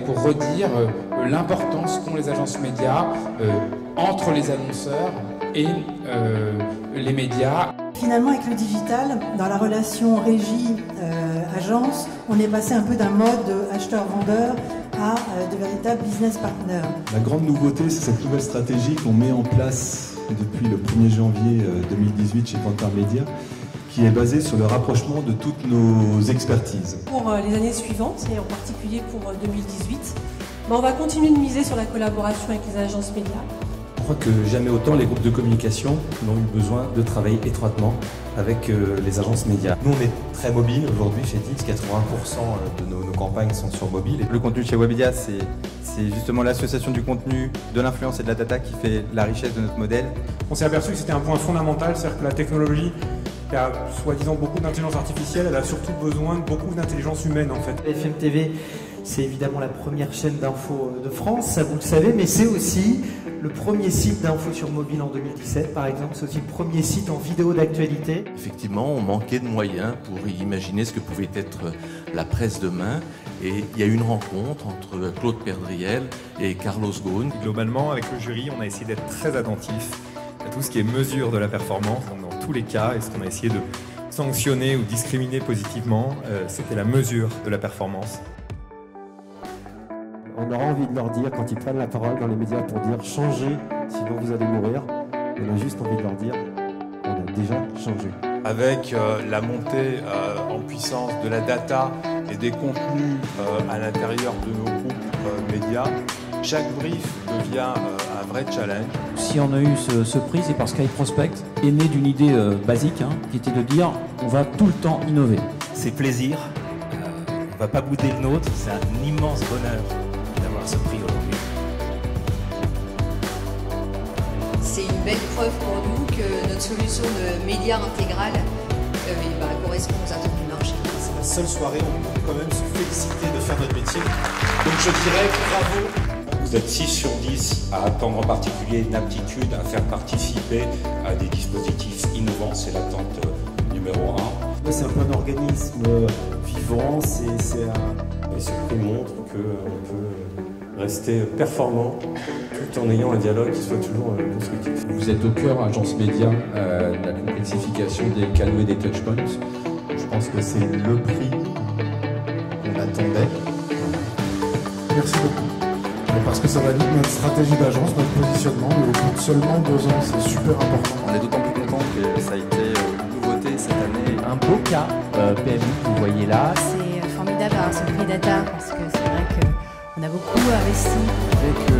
pour redire l'importance qu'ont les agences médias entre les annonceurs et les médias. Finalement, avec le digital, dans la relation régie-agence, on est passé un peu d'un mode acheteur-vendeur à de véritables business partners. La grande nouveauté, c'est cette nouvelle stratégie qu'on met en place depuis le 1er janvier 2018 chez Kantar Media, qui est basée sur le rapprochement de toutes nos expertises. Pour les années suivantes, et en particulier pour 2018, on va continuer de miser sur la collaboration avec les agences médias. Je crois que jamais autant les groupes de communication n'ont eu besoin de travailler étroitement avec les agences médias. Nous, on est très mobile aujourd'hui chez Dix, 80% de nos campagnes sont sur mobile. Le contenu de chez Webedia, c'est justement l'association du contenu, de l'influence et de la data qui fait la richesse de notre modèle. On s'est aperçu que c'était un point fondamental, c'est-à-dire que la technologie qui a soi-disant beaucoup d'intelligence artificielle, elle a surtout besoin de beaucoup d'intelligence humaine en fait. BFM TV, c'est évidemment la première chaîne d'info de France, ça vous le savez, mais c'est aussi le premier site d'info sur mobile en 2017, par exemple. C'est aussi le premier site en vidéo d'actualité. Effectivement, on manquait de moyens pour imaginer ce que pouvait être la presse demain. Et il y a eu une rencontre entre Claude Perdriel et Carlos Ghosn. Globalement, avec le jury, on a essayé d'être très attentif à tout ce qui est mesure de la performance, donc dans tous les cas. Et ce qu'on a essayé de sanctionner ou discriminer positivement, c'était la mesure de la performance. On aura envie de leur dire, quand ils prennent la parole dans les médias pour dire « changez, sinon vous allez mourir », on a juste envie de leur dire « on a déjà changé ». Avec la montée en puissance de la data et des contenus à l'intérieur de nos groupes médias, chaque brief devient un vrai challenge. Si on a eu ce prix, c'est parce qu'iProspect est né d'une idée basique, qui était de dire on va tout le temps innover. C'est plaisir, on ne va pas bouder le nôtre, c'est un immense bonheur d'avoir ce prix aujourd'hui. C'est une belle preuve pour nous que notre solution de médias intégrale correspond aux attentes du marché. C'est la seule soirée où on peut quand même se féliciter de faire notre métier. Donc je dirais bravo. Vous êtes 6 sur 10 à attendre en particulier une aptitude à faire participer à des dispositifs innovants. C'est l'attente numéro 1. C'est un peu un organisme vivant, et ce prix montre qu'on peut rester performant tout en ayant un dialogue qui soit toujours constructif. Vous êtes au cœur, agence média, de la complexification des canaux et des touchpoints. Je pense que c'est le prix qu'on attendait. Merci beaucoup. Parce que ça valide notre stratégie d'agence, notre positionnement, mais au bout de seulement 2 ans, c'est super important. On est d'autant plus content que ça a été une nouveauté cette année. Un beau cas PMI que vous voyez là. C'est formidable d'avoir ce prix data parce que c'est vrai qu'on a beaucoup investi. Avec